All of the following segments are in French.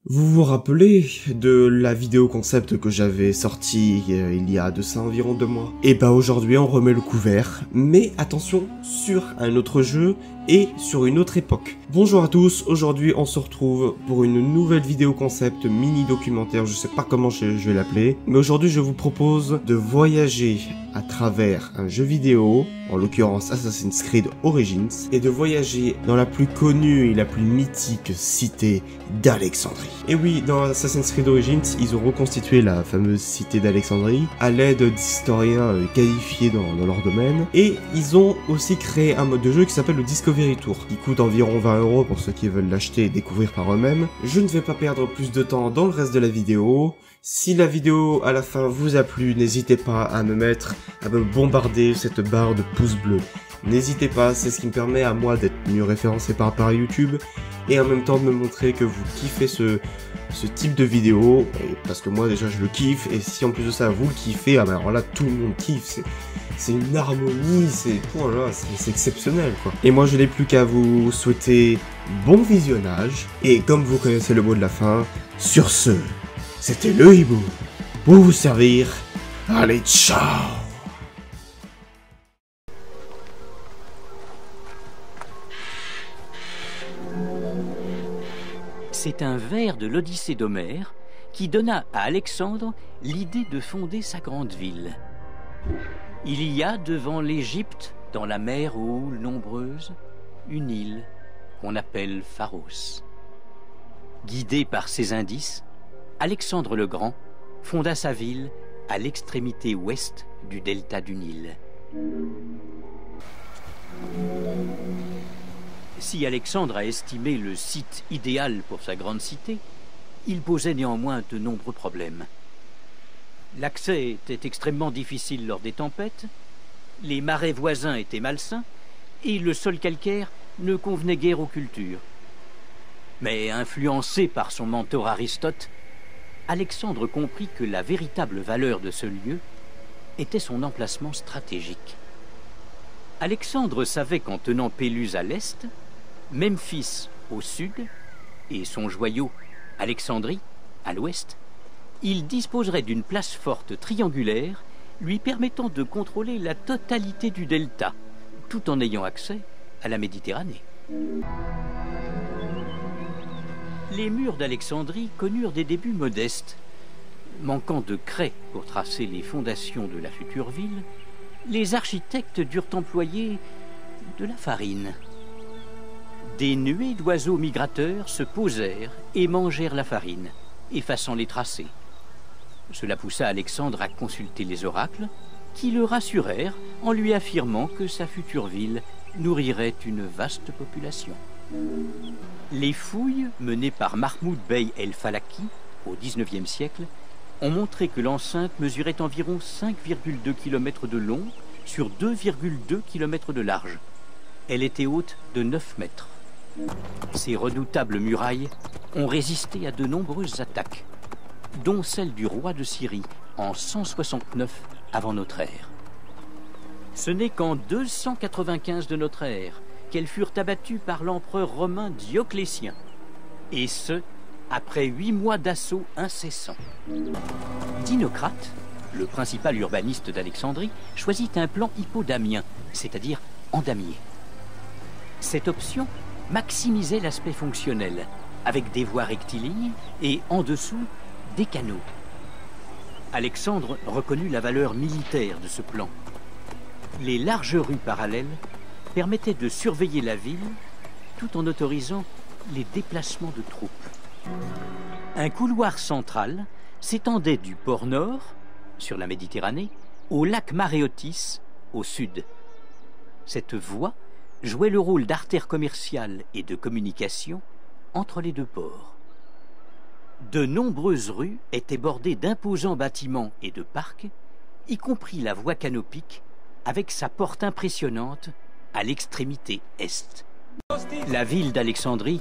Vous vous rappelez de la vidéo concept que j'avais sortie il y a de ça environ 2 mois? Et bah aujourd'hui on remet le couvert, mais attention, sur un autre jeu et sur une autre époque. Bonjour à tous, aujourd'hui on se retrouve pour une nouvelle vidéo concept mini documentaire, je sais pas comment je vais l'appeler, mais aujourd'hui je vous propose de voyager à travers un jeu vidéo, en l'occurrence Assassin's Creed Origins, et de voyager dans la plus connue et la plus mythique cité d'Alexandrie. Et oui, dans Assassin's Creed Origins, ils ont reconstitué la fameuse cité d'Alexandrie à l'aide d'historiens qualifiés dans leur domaine, et ils ont aussi créé un mode de jeu qui s'appelle le Discovery Tour, qui coûte environ 20 € pour ceux qui veulent l'acheter et découvrir par eux-mêmes. Je ne vais pas perdre plus de temps dans le reste de la vidéo. Si la vidéo à la fin vous a plu, n'hésitez pas à me bombarder cette barre de pouces bleus. N'hésitez pas, c'est ce qui me permet à moi d'être mieux référencé par rapport à YouTube et en même temps de me montrer que vous kiffez ce type de vidéo, parce que moi déjà je le kiffe, et si en plus de ça vous le kiffez, ah ben alors là tout le monde kiffe, c'est une harmonie, c'est exceptionnel quoi. Et moi je n'ai plus qu'à vous souhaiter bon visionnage, et comme vous connaissez le mot de la fin, sur ce, c'était le hibou, pour vous servir, allez ciao. C'est un vers de l'Odyssée d'Homère qui donna à Alexandre l'idée de fonder sa grande ville. Il y a devant l'Égypte, dans la mer aux houles nombreuses, une île qu'on appelle Pharos. Guidé par ces indices, Alexandre le Grand fonda sa ville à l'extrémité ouest du delta du Nil. Si Alexandre a estimé le site idéal pour sa grande cité, il posait néanmoins de nombreux problèmes. L'accès était extrêmement difficile lors des tempêtes, les marais voisins étaient malsains et le sol calcaire ne convenait guère aux cultures. Mais influencé par son mentor Aristote, Alexandre comprit que la véritable valeur de ce lieu était son emplacement stratégique. Alexandre savait qu'en tenant Péluse à l'est, Memphis au sud et son joyau, Alexandrie, à l'ouest, il disposerait d'une place forte triangulaire lui permettant de contrôler la totalité du delta, tout en ayant accès à la Méditerranée. Les murs d'Alexandrie connurent des débuts modestes. Manquant de craie pour tracer les fondations de la future ville, les architectes durent employer de la farine. Des nuées d'oiseaux migrateurs se posèrent et mangèrent la farine, effaçant les tracés. Cela poussa Alexandre à consulter les oracles, qui le rassurèrent en lui affirmant que sa future ville nourrirait une vaste population. Les fouilles menées par Mahmoud Bey el-Falaki au XIXe siècle ont montré que l'enceinte mesurait environ 5,2 km de long sur 2,2 km de large. Elle était haute de 9 mètres. Ces redoutables murailles ont résisté à de nombreuses attaques, dont celle du roi de Syrie en 169 avant notre ère. Ce n'est qu'en 295 de notre ère qu'elles furent abattues par l'empereur romain Dioclétien, et ce, après 8 mois d'assaut incessants. Dinocrate, le principal urbaniste d'Alexandrie, choisit un plan hippodamien, c'est-à-dire en damier. Cette option maximisait l'aspect fonctionnel, avec des voies rectilignes et, en dessous, des canaux. Alexandre reconnut la valeur militaire de ce plan. Les larges rues parallèles permettaient de surveiller la ville tout en autorisant les déplacements de troupes. Un couloir central s'étendait du port nord, sur la Méditerranée, au lac Maréotis, au sud. Cette voie jouait le rôle d'artère commerciale et de communication entre les deux ports. De nombreuses rues étaient bordées d'imposants bâtiments et de parcs, y compris la voie canopique, avec sa porte impressionnante à l'extrémité est. La ville d'Alexandrie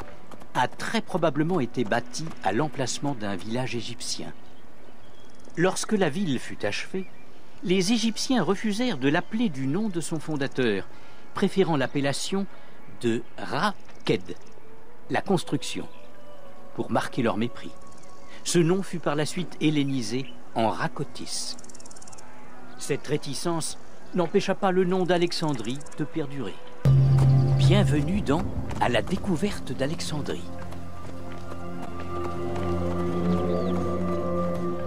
a très probablement été bâtie à l'emplacement d'un village égyptien. Lorsque la ville fut achevée, les Égyptiens refusèrent de l'appeler du nom de son fondateur, préférant l'appellation de Ra-Ked, la construction. pour marquer leur mépris. Ce nom fut par la suite hellénisé en Rakotis. Cette réticence n'empêcha pas le nom d'Alexandrie de perdurer. Bienvenue dans « À la découverte d'Alexandrie ».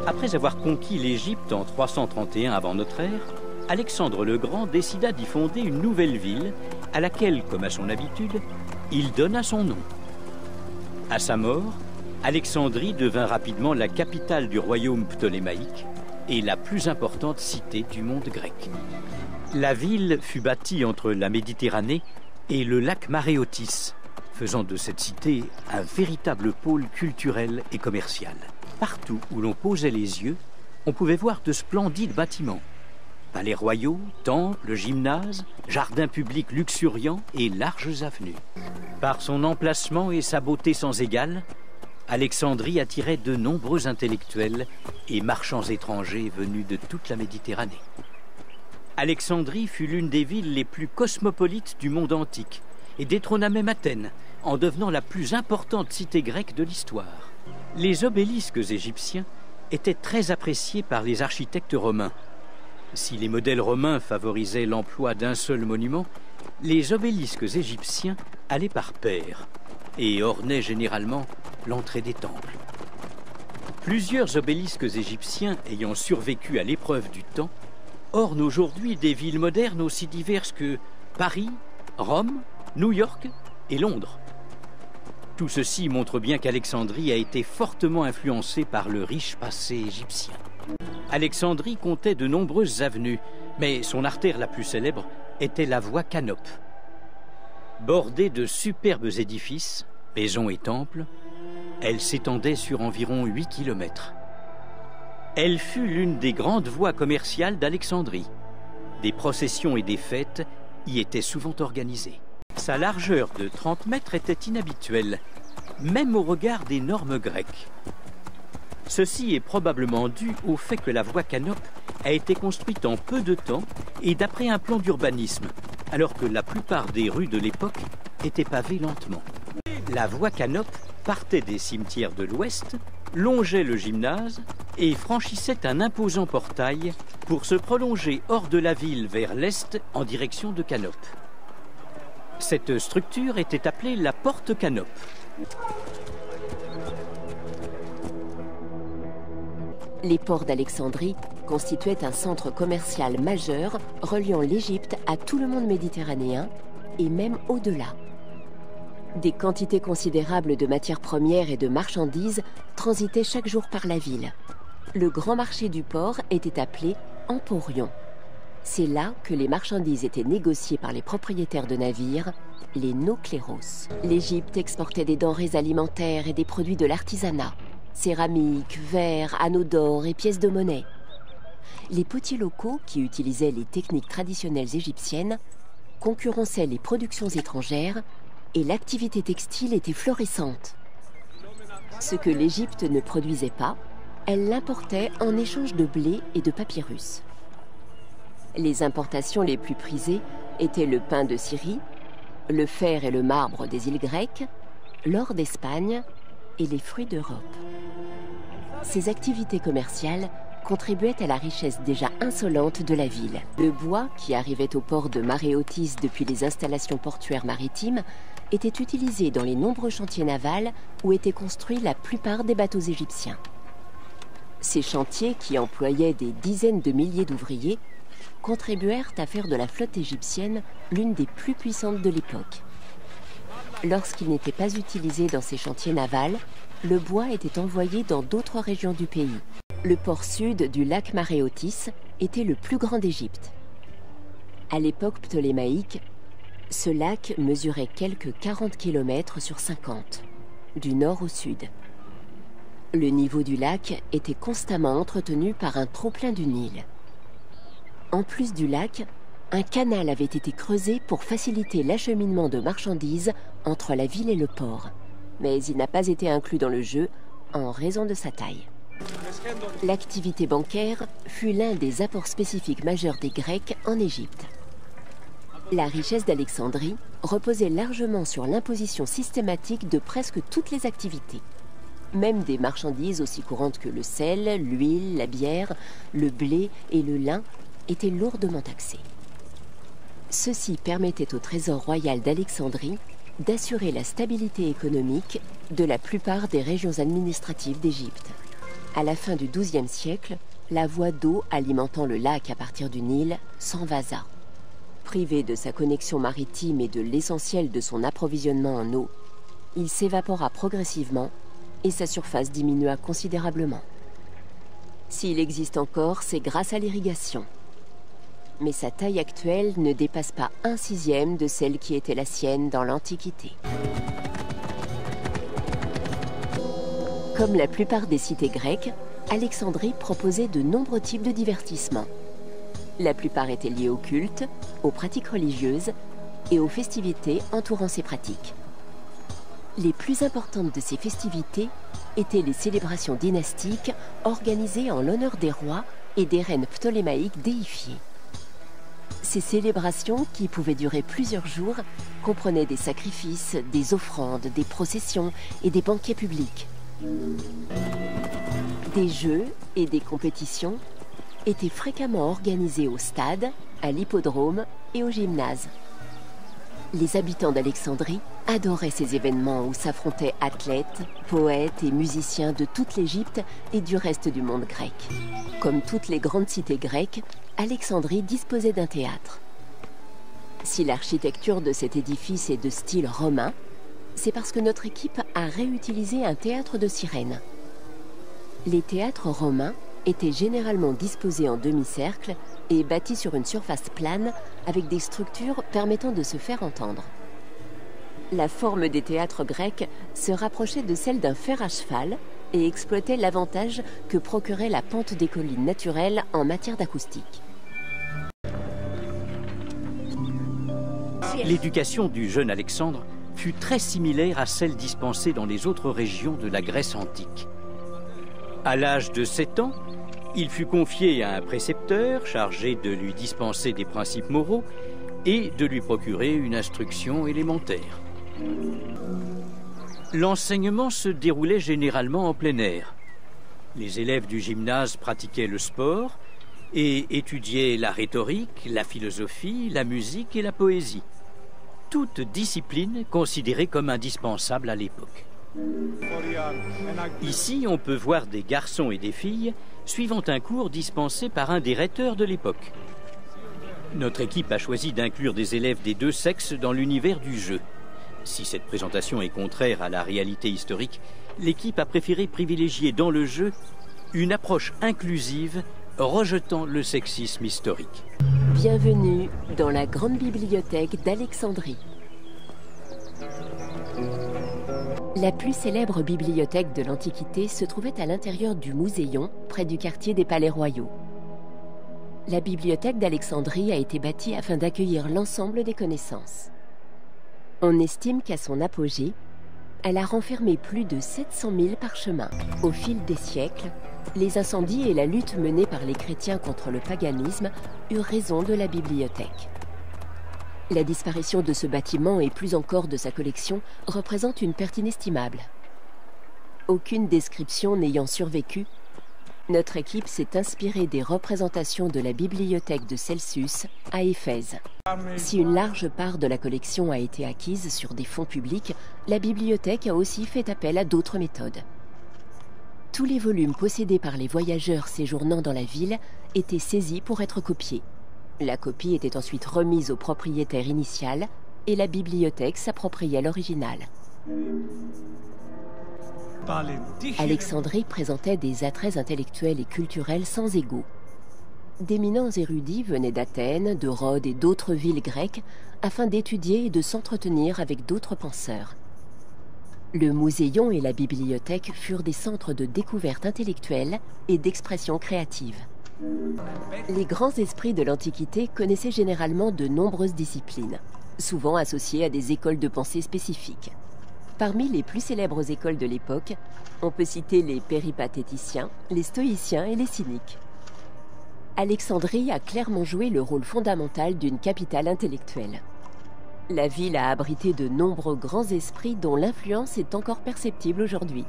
Après avoir conquis l'Égypte en 331 avant notre ère, Alexandre le Grand décida d'y fonder une nouvelle ville à laquelle, comme à son habitude, il donna son nom. À sa mort, Alexandrie devint rapidement la capitale du royaume ptolémaïque et la plus importante cité du monde grec. La ville fut bâtie entre la Méditerranée et le lac Maréotis, faisant de cette cité un véritable pôle culturel et commercial. Partout où l'on posait les yeux, on pouvait voir de splendides bâtiments. Palais royaux, temples, gymnases, jardins publics luxuriants et larges avenues. Par son emplacement et sa beauté sans égale, Alexandrie attirait de nombreux intellectuels et marchands étrangers venus de toute la Méditerranée. Alexandrie fut l'une des villes les plus cosmopolites du monde antique et détrôna même Athènes, en devenant la plus importante cité grecque de l'histoire. Les obélisques égyptiens étaient très appréciés par les architectes romains. Si les modèles romains favorisaient l'emploi d'un seul monument, les obélisques égyptiens allaient par paires et ornaient généralement l'entrée des temples. Plusieurs obélisques égyptiens ayant survécu à l'épreuve du temps ornent aujourd'hui des villes modernes aussi diverses que Paris, Rome, New York et Londres. Tout ceci montre bien qu'Alexandrie a été fortement influencée par le riche passé égyptien. Alexandrie comptait de nombreuses avenues, mais son artère la plus célèbre était la voie Canope. Bordée de superbes édifices, maisons et temples, elle s'étendait sur environ 8 kilomètres. Elle fut l'une des grandes voies commerciales d'Alexandrie. Des processions et des fêtes y étaient souvent organisées. Sa largeur de 30 mètres était inhabituelle, même au regard des normes grecques. Ceci est probablement dû au fait que la voie Canope a été construite en peu de temps et d'après un plan d'urbanisme, alors que la plupart des rues de l'époque étaient pavées lentement. La voie Canope partait des cimetières de l'Ouest, longeait le gymnase et franchissait un imposant portail pour se prolonger hors de la ville vers l'est en direction de Canope. Cette structure était appelée la porte Canope. Les ports d'Alexandrie constituaient un centre commercial majeur reliant l'Égypte à tout le monde méditerranéen et même au-delà. Des quantités considérables de matières premières et de marchandises transitaient chaque jour par la ville. Le grand marché du port était appelé Emporion. C'est là que les marchandises étaient négociées par les propriétaires de navires, les nocléros. L'Égypte exportait des denrées alimentaires et des produits de l'artisanat, céramique, verre, anneaux d'or et pièces de monnaie. Les potiers locaux, qui utilisaient les techniques traditionnelles égyptiennes, concurrençaient les productions étrangères et l'activité textile était florissante. Ce que l'Égypte ne produisait pas, elle l'importait en échange de blé et de papyrus. Les importations les plus prisées étaient le pain de Syrie, le fer et le marbre des îles grecques, l'or d'Espagne et les fruits d'Europe. Ces activités commerciales contribuaient à la richesse déjà insolente de la ville. Le bois, qui arrivait au port de Maréotis depuis les installations portuaires maritimes, était utilisé dans les nombreux chantiers navals où étaient construits la plupart des bateaux égyptiens. Ces chantiers, qui employaient des dizaines de milliers d'ouvriers, contribuèrent à faire de la flotte égyptienne l'une des plus puissantes de l'époque. Lorsqu'il n'était pas utilisé dans ces chantiers navals, le bois était envoyé dans d'autres régions du pays. Le port sud du lac Maréotis était le plus grand d'Égypte. À l'époque ptolémaïque, ce lac mesurait quelques 40 km sur 50, du nord au sud. Le niveau du lac était constamment entretenu par un trop-plein du Nil. En plus du lac, un canal avait été creusé pour faciliter l'acheminement de marchandises entre la ville et le port. Mais il n'a pas été inclus dans le jeu en raison de sa taille. L'activité bancaire fut l'un des apports spécifiques majeurs des Grecs en Égypte. La richesse d'Alexandrie reposait largement sur l'imposition systématique de presque toutes les activités. Même des marchandises aussi courantes que le sel, l'huile, la bière, le blé et le lin étaient lourdement taxés. Ceci permettait au trésor royal d'Alexandrie d'assurer la stabilité économique de la plupart des régions administratives d'Égypte. À la fin du XIIe siècle, la voie d'eau alimentant le lac à partir du Nil s'envasa. Privé de sa connexion maritime et de l'essentiel de son approvisionnement en eau, il s'évapora progressivement et sa surface diminua considérablement. S'il existe encore, c'est grâce à l'irrigation. Mais sa taille actuelle ne dépasse pas 1/6 de celle qui était la sienne dans l'Antiquité. Comme la plupart des cités grecques, Alexandrie proposait de nombreux types de divertissements. La plupart étaient liés au culte, aux pratiques religieuses et aux festivités entourant ces pratiques. Les plus importantes de ces festivités étaient les célébrations dynastiques organisées en l'honneur des rois et des reines ptolémaïques déifiées. Ces célébrations, qui pouvaient durer plusieurs jours, comprenaient des sacrifices, des offrandes, des processions et des banquets publics. Des jeux et des compétitions étaient fréquemment organisés au stade, à l'hippodrome et au gymnase. Les habitants d'Alexandrie adoraient ces événements où s'affrontaient athlètes, poètes et musiciens de toute l'Égypte et du reste du monde grec. Comme toutes les grandes cités grecques, Alexandrie disposait d'un théâtre. Si l'architecture de cet édifice est de style romain, c'est parce que notre équipe a réutilisé un théâtre de sirènes. Les théâtres romains étaient généralement disposés en demi-cercle et bâtis sur une surface plane avec des structures permettant de se faire entendre. La forme des théâtres grecs se rapprochait de celle d'un fer à cheval et exploitait l'avantage que procurait la pente des collines naturelles en matière d'acoustique. L'éducation du jeune Alexandre fut très similaire à celle dispensée dans les autres régions de la Grèce antique. À l'âge de 7 ans, il fut confié à un précepteur chargé de lui dispenser des principes moraux et de lui procurer une instruction élémentaire. L'enseignement se déroulait généralement en plein air. Les élèves du gymnase pratiquaient le sport et étudiaient la rhétorique, la philosophie, la musique et la poésie. Toute discipline considérée comme indispensable à l'époque. Ici, on peut voir des garçons et des filles suivant un cours dispensé par un des rhéteurs de l'époque. Notre équipe a choisi d'inclure des élèves des deux sexes dans l'univers du jeu. Si cette présentation est contraire à la réalité historique, l'équipe a préféré privilégier dans le jeu une approche inclusive, rejetant le sexisme historique. Bienvenue dans la grande bibliothèque d'Alexandrie. La plus célèbre bibliothèque de l'Antiquité se trouvait à l'intérieur du Mouséion, près du quartier des Palais Royaux. La bibliothèque d'Alexandrie a été bâtie afin d'accueillir l'ensemble des connaissances. On estime qu'à son apogée, elle a renfermé plus de 700 000 parchemins. Au fil des siècles, les incendies et la lutte menée par les chrétiens contre le paganisme eurent raison de la bibliothèque. La disparition de ce bâtiment et plus encore de sa collection représente une perte inestimable. Aucune description n'ayant survécu, notre équipe s'est inspirée des représentations de la bibliothèque de Celsus à Éphèse. Si une large part de la collection a été acquise sur des fonds publics, la bibliothèque a aussi fait appel à d'autres méthodes. Tous les volumes possédés par les voyageurs séjournant dans la ville étaient saisis pour être copiés. La copie était ensuite remise au propriétaire initial et la bibliothèque s'appropriait l'original. Alexandrie présentait des attraits intellectuels et culturels sans égaux. D'éminents érudits venaient d'Athènes, de Rhodes et d'autres villes grecques afin d'étudier et de s'entretenir avec d'autres penseurs. Le Mouséion et la bibliothèque furent des centres de découverte intellectuelle et d'expression créative. Les grands esprits de l'Antiquité connaissaient généralement de nombreuses disciplines, souvent associées à des écoles de pensée spécifiques. Parmi les plus célèbres écoles de l'époque, on peut citer les péripatéticiens, les stoïciens et les cyniques. Alexandrie a clairement joué le rôle fondamental d'une capitale intellectuelle. La ville a abrité de nombreux grands esprits dont l'influence est encore perceptible aujourd'hui.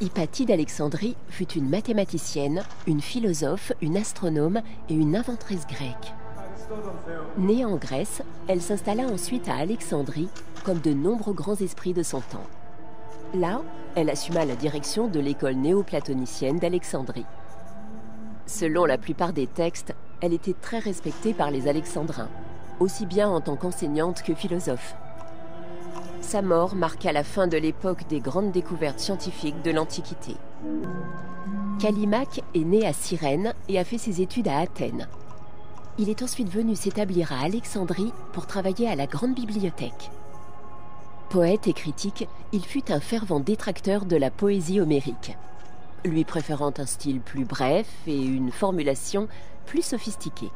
Hypatie d'Alexandrie fut une mathématicienne, une philosophe, une astronome et une inventrice grecque. Née en Grèce, elle s'installa ensuite à Alexandrie, comme de nombreux grands esprits de son temps. Là, elle assuma la direction de l'école néoplatonicienne d'Alexandrie. Selon la plupart des textes, elle était très respectée par les Alexandrins, aussi bien en tant qu'enseignante que philosophe. Sa mort marqua la fin de l'époque des grandes découvertes scientifiques de l'Antiquité. Callimaque est né à Cyrène et a fait ses études à Athènes. Il est ensuite venu s'établir à Alexandrie pour travailler à la grande bibliothèque. Poète et critique, il fut un fervent détracteur de la poésie homérique, lui préférant un style plus bref et une formulation plus sophistiquée.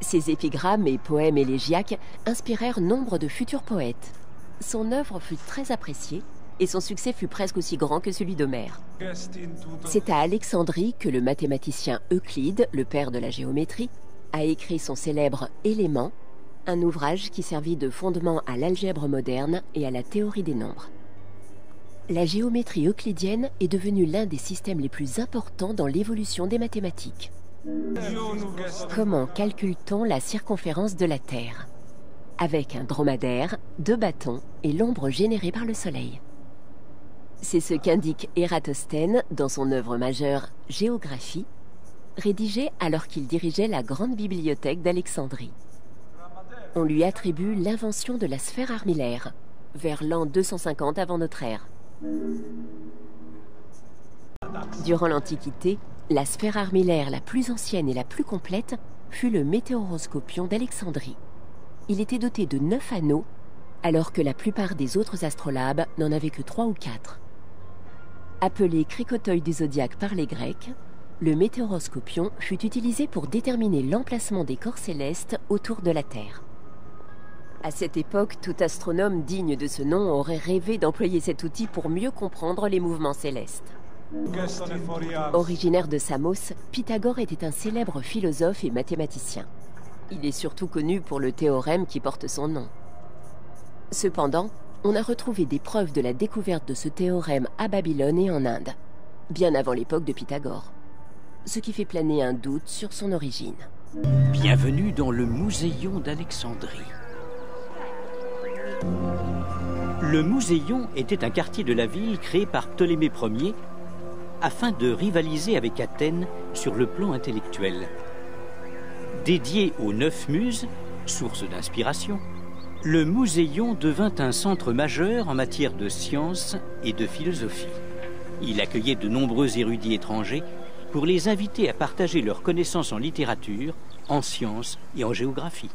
Ses épigrammes et poèmes élégiaques inspirèrent nombre de futurs poètes. Son œuvre fut très appréciée et son succès fut presque aussi grand que celui d'Homère. C'est à Alexandrie que le mathématicien Euclide, le père de la géométrie, a écrit son célèbre Éléments, un ouvrage qui servit de fondement à l'algèbre moderne et à la théorie des nombres. La géométrie euclidienne est devenue l'un des systèmes les plus importants dans l'évolution des mathématiques. Comment calcule-t-on la circonférence de la Terre ? Avec un dromadaire, 2 bâtons et l'ombre générée par le Soleil. C'est ce qu'indique Ératosthène dans son œuvre majeure Géographie, rédigée alors qu'il dirigeait la grande bibliothèque d'Alexandrie. On lui attribue l'invention de la sphère armillaire, vers l'an 250 avant notre ère. Durant l'Antiquité, la sphère armillaire la plus ancienne et la plus complète fut le météoroscopion d'Alexandrie. Il était doté de 9 anneaux, alors que la plupart des autres astrolabes n'en avaient que 3 ou 4. Appelé cricoteuil du zodiaque par les Grecs, le météoroscopion fut utilisé pour déterminer l'emplacement des corps célestes autour de la Terre. À cette époque, tout astronome digne de ce nom aurait rêvé d'employer cet outil pour mieux comprendre les mouvements célestes. Originaire de Samos, Pythagore était un célèbre philosophe et mathématicien. Il est surtout connu pour le théorème qui porte son nom. Cependant, on a retrouvé des preuves de la découverte de ce théorème à Babylone et en Inde, bien avant l'époque de Pythagore, ce qui fait planer un doute sur son origine. Bienvenue dans le Muséion d'Alexandrie. Le Muséion était un quartier de la ville créé par Ptolémée Ier afin de rivaliser avec Athènes sur le plan intellectuel. Dédié aux 9 muses, source d'inspiration, le Muséion devint un centre majeur en matière de sciences et de philosophie. Il accueillait de nombreux érudits étrangers pour les inviter à partager leurs connaissances en littérature, en sciences et en géographie.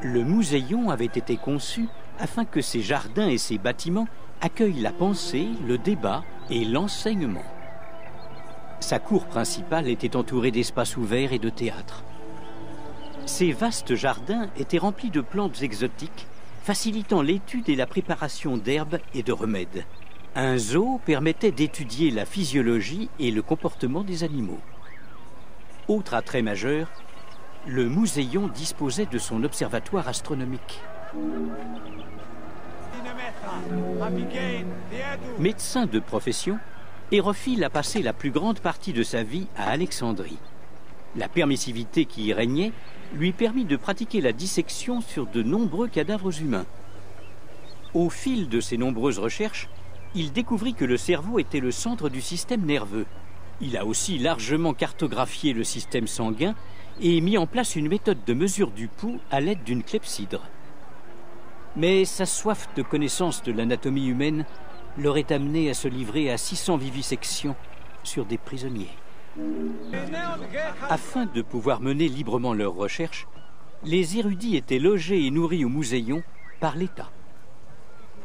Le Muséion avait été conçu afin que ses jardins et ses bâtiments accueillent la pensée, le débat et l'enseignement. Sa cour principale était entourée d'espaces ouverts et de théâtres. Ces vastes jardins étaient remplis de plantes exotiques, facilitant l'étude et la préparation d'herbes et de remèdes. Un zoo permettait d'étudier la physiologie et le comportement des animaux. Autre attrait majeur, le Muséion disposait de son observatoire astronomique. Médecin de profession, Hérophile a passé la plus grande partie de sa vie à Alexandrie. La permissivité qui y régnait lui permit de pratiquer la dissection sur de nombreux cadavres humains. Au fil de ses nombreuses recherches, il découvrit que le cerveau était le centre du système nerveux. Il a aussi largement cartographié le système sanguin et mis en place une méthode de mesure du pouls à l'aide d'une clepsydre. Mais sa soif de connaissance de l'anatomie humaine l'aurait amené à se livrer à 600 vivisections sur des prisonniers. Afin de pouvoir mener librement leurs recherches, les érudits étaient logés et nourris au Muséion par l'État.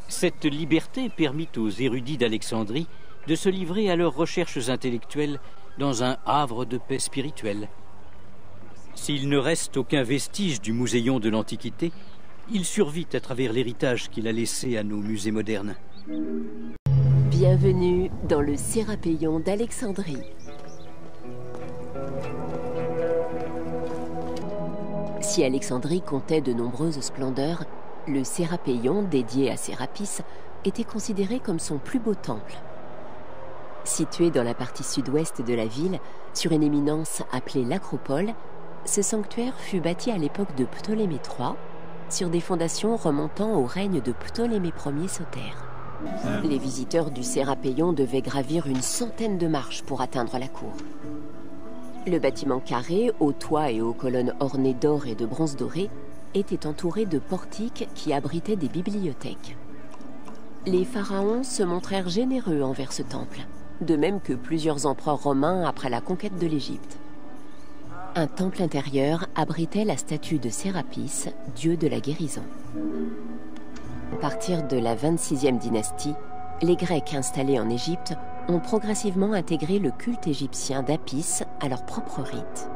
Cette liberté permit aux érudits d'Alexandrie de se livrer à leurs recherches intellectuelles dans un havre de paix spirituelle. S'il ne reste aucun vestige du Muséion de l'Antiquité, il survit à travers l'héritage qu'il a laissé à nos musées modernes. Bienvenue dans le Sérapéion d'Alexandrie. Si Alexandrie comptait de nombreuses splendeurs, le Sérapéion, dédié à Sérapis, était considéré comme son plus beau temple. Situé dans la partie sud-ouest de la ville, sur une éminence appelée l'Acropole, ce sanctuaire fut bâti à l'époque de Ptolémée III, sur des fondations remontant au règne de Ptolémée Ier Soter. Les visiteurs du Sérapéion devaient gravir une centaine de marches pour atteindre la cour. Le bâtiment carré, aux toits et aux colonnes ornées d'or et de bronze doré, était entouré de portiques qui abritaient des bibliothèques. Les pharaons se montrèrent généreux envers ce temple, de même que plusieurs empereurs romains après la conquête de l'Égypte. Un temple intérieur abritait la statue de Sérapis, dieu de la guérison. À partir de la 26e dynastie, les Grecs installés en Égypte ont progressivement intégré le culte égyptien d'Apis à leur propre rite.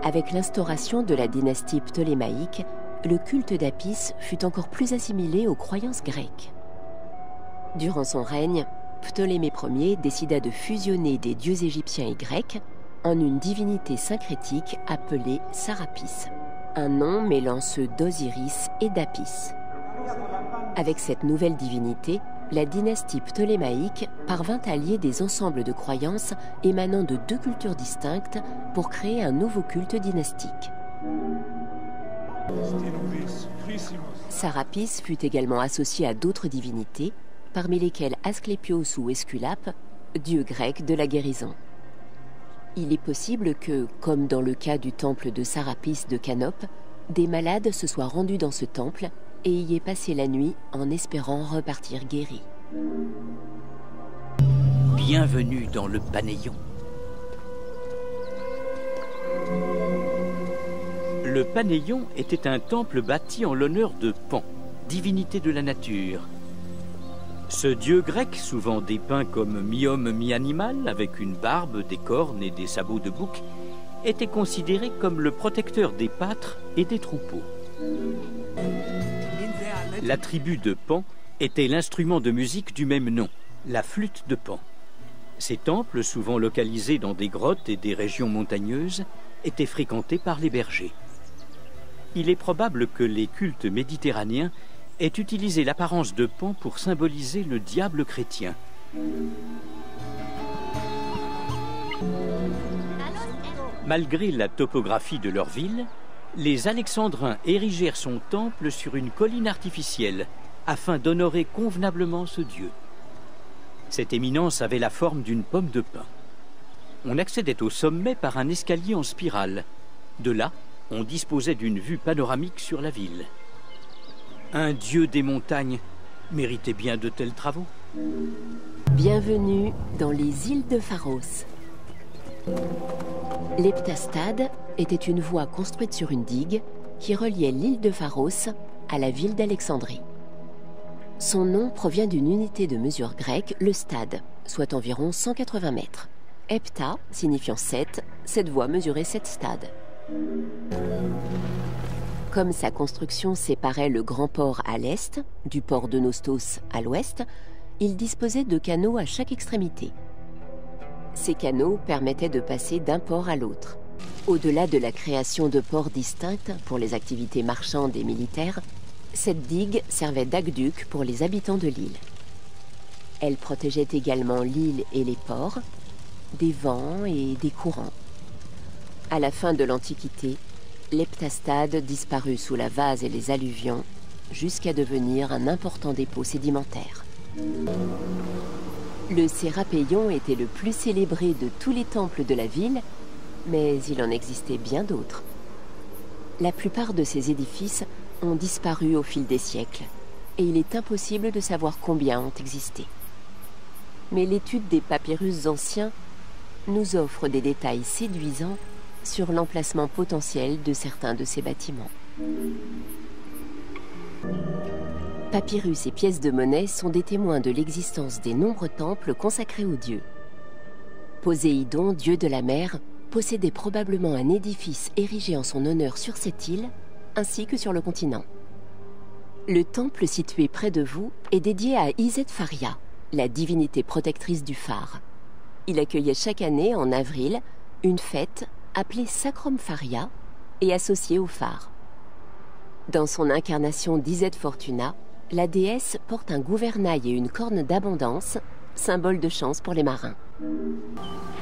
Avec l'instauration de la dynastie ptolémaïque, le culte d'Apis fut encore plus assimilé aux croyances grecques. Durant son règne, Ptolémée Ier décida de fusionner des dieux égyptiens et grecs en une divinité syncrétique appelée Sarapis, un nom mêlant ceux d'Osiris et d'Apis. Avec cette nouvelle divinité, la dynastie ptolémaïque parvint à lier des ensembles de croyances émanant de deux cultures distinctes pour créer un nouveau culte dynastique. Sarapis fut également associé à d'autres divinités, parmi lesquelles Asclépios ou Esculape, dieu grec de la guérison. Il est possible que, comme dans le cas du temple de Sarapis de Canope, des malades se soient rendus dans ce temple et y aient passé la nuit en espérant repartir guéris. Bienvenue dans le Panéion. Le Panéion était un temple bâti en l'honneur de Pan, divinité de la nature. Ce dieu grec, souvent dépeint comme mi-homme mi-animal, avec une barbe, des cornes et des sabots de bouc, était considéré comme le protecteur des pâtres et des troupeaux. La tribu de Pan était l'instrument de musique du même nom, la flûte de Pan. Ces temples, souvent localisés dans des grottes et des régions montagneuses, étaient fréquentés par les bergers. Il est probable que les cultes méditerranéens aient utilisé l'apparence de Pan pour symboliser le diable chrétien. Malgré la topographie de leur ville, les Alexandrins érigèrent son temple sur une colline artificielle afin d'honorer convenablement ce dieu. Cette éminence avait la forme d'une pomme de pin. On accédait au sommet par un escalier en spirale. De là, on disposait d'une vue panoramique sur la ville. Un dieu des montagnes méritait bien de tels travaux. Bienvenue dans les îles de Pharos. L'Heptastade était une voie construite sur une digue qui reliait l'île de Pharos à la ville d'Alexandrie. Son nom provient d'une unité de mesure grecque, le stade, soit environ 180 mètres. Hepta, signifiant 7, cette voie mesurait 7 stades. Comme sa construction séparait le grand port à l'est, du port de Nostos à l'ouest, il disposait de canaux à chaque extrémité. Ces canaux permettaient de passer d'un port à l'autre. Au-delà de la création de ports distincts pour les activités marchandes et militaires, cette digue servait d'aqueduc pour les habitants de l'île. Elle protégeait également l'île et les ports des vents et des courants. À la fin de l'Antiquité, l'Heptastade disparut sous la vase et les alluvions jusqu'à devenir un important dépôt sédimentaire. Le Sérapéion était le plus célébré de tous les temples de la ville, mais il en existait bien d'autres. La plupart de ces édifices ont disparu au fil des siècles, et il est impossible de savoir combien ont existé. Mais l'étude des papyrus anciens nous offre des détails séduisants sur l'emplacement potentiel de certains de ces bâtiments. Papyrus et pièces de monnaie sont des témoins de l'existence des nombreux temples consacrés aux dieux. Poséidon, dieu de la mer, possédait probablement un édifice érigé en son honneur sur cette île, ainsi que sur le continent. Le temple situé près de vous est dédié à Iset Faria, la divinité protectrice du phare. Il accueillait chaque année, en avril, une fête appelée Sacrum Faria, et associée au phare. Dans son incarnation d'Iset Fortuna, la déesse porte un gouvernail et une corne d'abondance, symbole de chance pour les marins.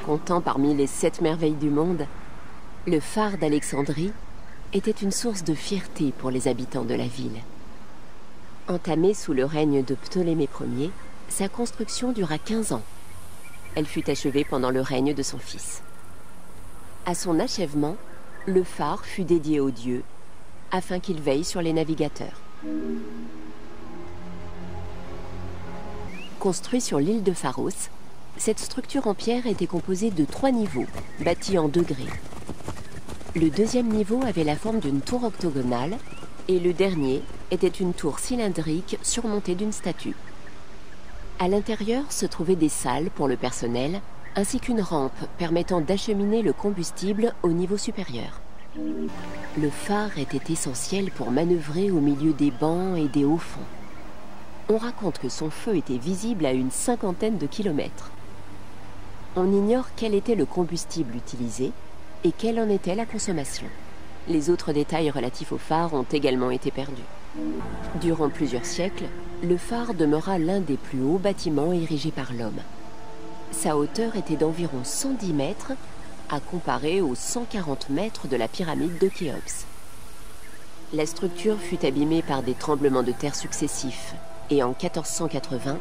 Comptant parmi les 7 merveilles du monde, le phare d'Alexandrie était une source de fierté pour les habitants de la ville. Entamée sous le règne de Ptolémée Ier, sa construction dura 15 ans. Elle fut achevée pendant le règne de son fils. À son achèvement, le phare fut dédié au dieu, afin qu'il veille sur les navigateurs. Construit sur l'île de Pharos, cette structure en pierre était composée de 3 niveaux, bâtis en degrés. Le deuxième niveau avait la forme d'une tour octogonale et le dernier était une tour cylindrique surmontée d'une statue. À l'intérieur se trouvaient des salles pour le personnel ainsi qu'une rampe permettant d'acheminer le combustible au niveau supérieur. Le phare était essentiel pour manœuvrer au milieu des bancs et des hauts fonds. On raconte que son feu était visible à une 50aine de kilomètres. On ignore quel était le combustible utilisé et quelle en était la consommation. Les autres détails relatifs au phare ont également été perdus. Durant plusieurs siècles, le phare demeura l'un des plus hauts bâtiments érigés par l'homme. Sa hauteur était d'environ 110 mètres, à comparer aux 140 mètres de la pyramide de Khéops. La structure fut abîmée par des tremblements de terre successifs et en 1480,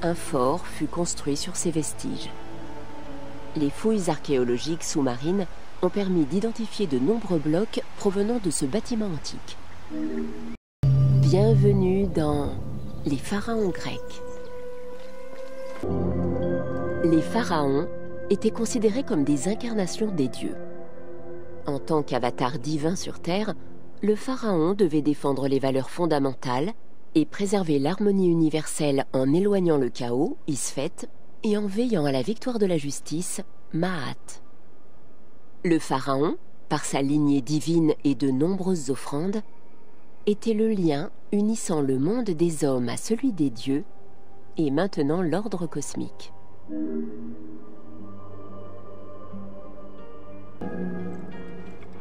un fort fut construit sur ses vestiges. Les fouilles archéologiques sous-marines ont permis d'identifier de nombreux blocs provenant de ce bâtiment antique. Bienvenue dans les pharaons grecs. Les pharaons étaient considérés comme des incarnations des dieux. En tant qu'avatar divin sur Terre, le pharaon devait défendre les valeurs fondamentales et préserver l'harmonie universelle en éloignant le chaos, Isfet, et en veillant à la victoire de la justice, Ma'at. Le pharaon, par sa lignée divine et de nombreuses offrandes, était le lien unissant le monde des hommes à celui des dieux et maintenant l'ordre cosmique.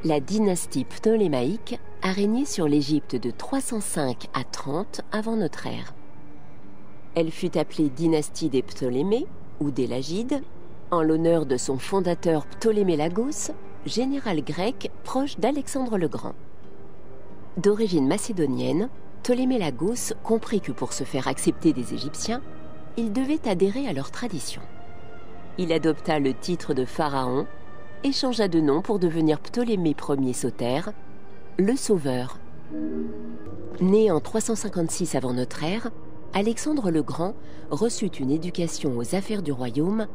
La dynastie ptolémaïque a régné sur l'Égypte de 305 à 30 avant notre ère. Elle fut appelée dynastie des Ptolémées ou des Lagides, en l'honneur de son fondateur Ptolémée Lagos, général grec proche d'Alexandre le Grand. D'origine macédonienne, Ptolémée Lagos comprit que pour se faire accepter des Égyptiens, il devait adhérer à leur tradition. Il adopta le titre de pharaon et changea de nom pour devenir Ptolémée Ier Soter, le Sauveur. Né en 356 avant notre ère, Alexandre le Grand reçut une éducation aux affaires du royaume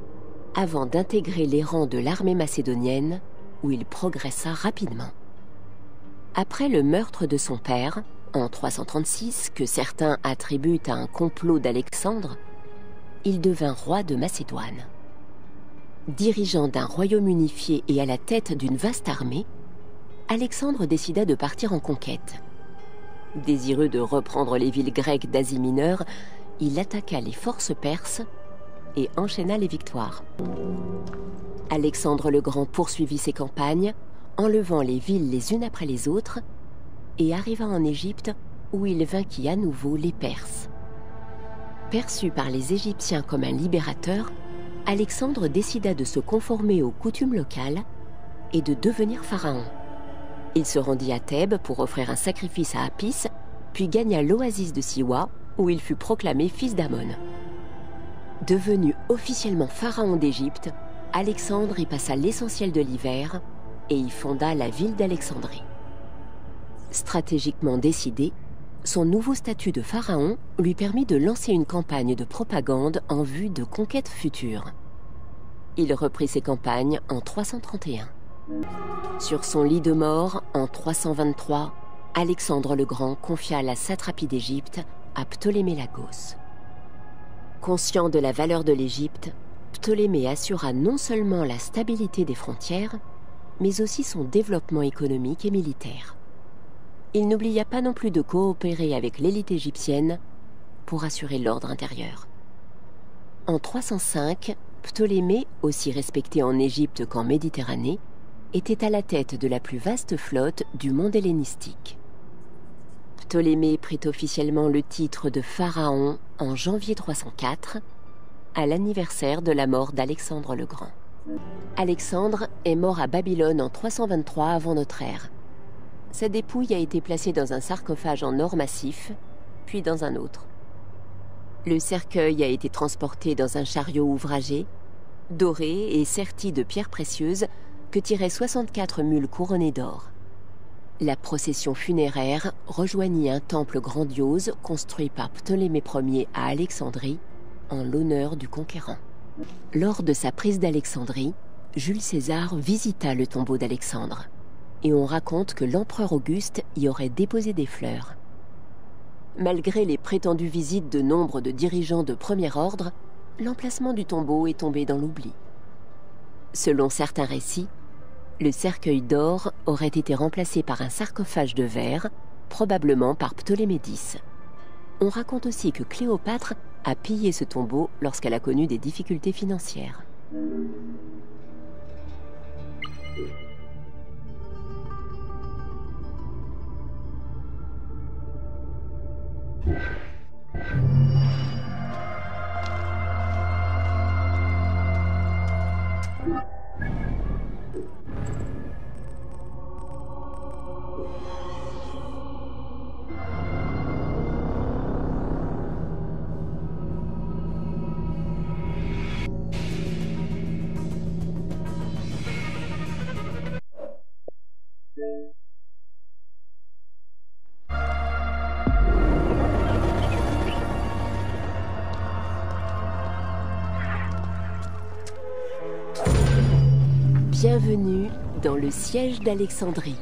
avant d'intégrer les rangs de l'armée macédonienne où il progressa rapidement. Après le meurtre de son père, en 336, que certains attribuent à un complot d'Alexandre, il devint roi de Macédoine. Dirigeant d'un royaume unifié et à la tête d'une vaste armée, Alexandre décida de partir en conquête. Désireux de reprendre les villes grecques d'Asie mineure, il attaqua les forces perses et enchaîna les victoires. Alexandre le Grand poursuivit ses campagnes, enlevant les villes les unes après les autres, et arriva en Égypte où il vainquit à nouveau les Perses. Perçu par les Égyptiens comme un libérateur, Alexandre décida de se conformer aux coutumes locales et de devenir pharaon. Il se rendit à Thèbes pour offrir un sacrifice à Apis, puis gagna l'oasis de Siwa, où il fut proclamé fils d'Amon. Devenu officiellement pharaon d'Égypte, Alexandre y passa l'essentiel de l'hiver et y fonda la ville d'Alexandrie. Stratégiquement décidé, son nouveau statut de pharaon lui permit de lancer une campagne de propagande en vue de conquêtes futures. Il reprit ses campagnes en 331. Sur son lit de mort, en 323, Alexandre le Grand confia la satrapie d'Égypte à Ptolémée Lagos. Conscient de la valeur de l'Égypte, Ptolémée assura non seulement la stabilité des frontières, mais aussi son développement économique et militaire. Il n'oublia pas non plus de coopérer avec l'élite égyptienne pour assurer l'ordre intérieur. En 305, Ptolémée, aussi respecté en Égypte qu'en Méditerranée, était à la tête de la plus vaste flotte du monde hellénistique. Ptolémée prit officiellement le titre de pharaon en janvier 304, à l'anniversaire de la mort d'Alexandre le Grand. Alexandre est mort à Babylone en 323 avant notre ère. Sa dépouille a été placée dans un sarcophage en or massif, puis dans un autre. Le cercueil a été transporté dans un chariot ouvragé, doré et serti de pierres précieuses que tiraient 64 mules couronnées d'or. La procession funéraire rejoignit un temple grandiose construit par Ptolémée Ier à Alexandrie en l'honneur du conquérant. Lors de sa prise d'Alexandrie, Jules César visita le tombeau d'Alexandre et on raconte que l'empereur Auguste y aurait déposé des fleurs. Malgré les prétendues visites de nombre de dirigeants de premier ordre, l'emplacement du tombeau est tombé dans l'oubli. Selon certains récits, le cercueil d'or aurait été remplacé par un sarcophage de verre, probablement par Ptolémée X. On raconte aussi que Cléopâtre a pillé ce tombeau lorsqu'elle a connu des difficultés financières. Bienvenue dans le siège d'Alexandrie.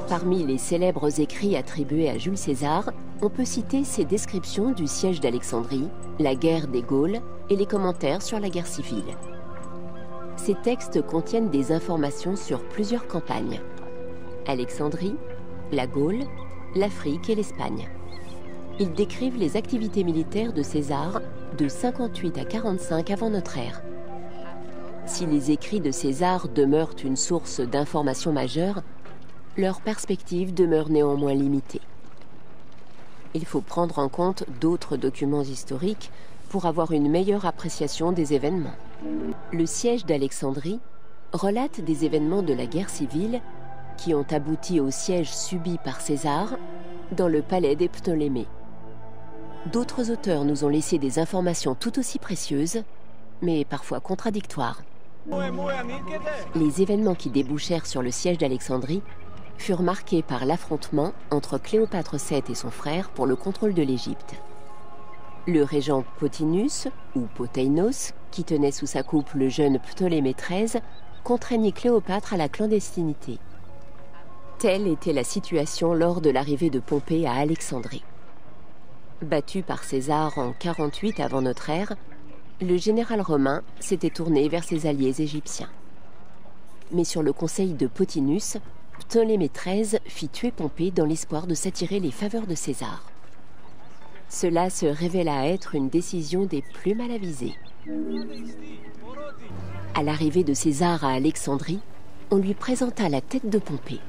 Parmi les célèbres écrits attribués à Jules César, on peut citer ses descriptions du siège d'Alexandrie, la guerre des Gaules et les commentaires sur la guerre civile. Ces textes contiennent des informations sur plusieurs campagnes: Alexandrie, la Gaule, l'Afrique et l'Espagne. Ils décrivent les activités militaires de César de 58 à 45 avant notre ère. Si les écrits de César demeurent une source d'informations majeure, leur perspective demeure néanmoins limitée. Il faut prendre en compte d'autres documents historiques pour avoir une meilleure appréciation des événements. Le siège d'Alexandrie relate des événements de la guerre civile qui ont abouti au siège subi par César dans le palais des Ptolémées. D'autres auteurs nous ont laissé des informations tout aussi précieuses, mais parfois contradictoires. Les événements qui débouchèrent sur le siège d'Alexandrie furent marqués par l'affrontement entre Cléopâtre VII et son frère pour le contrôle de l'Égypte. Le régent Pothinus, ou Poteinos, qui tenait sous sa coupe le jeune Ptolémée XIII, contraignit Cléopâtre à la clandestinité. Telle était la situation lors de l'arrivée de Pompée à Alexandrie. Battu par César en 48 avant notre ère, le général romain s'était tourné vers ses alliés égyptiens. Mais sur le conseil de Pothinus, Ptolémée XIII fit tuer Pompée dans l'espoir de s'attirer les faveurs de César. Cela se révéla être une décision des plus mal avisées. À l'arrivée de César à Alexandrie, on lui présenta la tête de Pompée.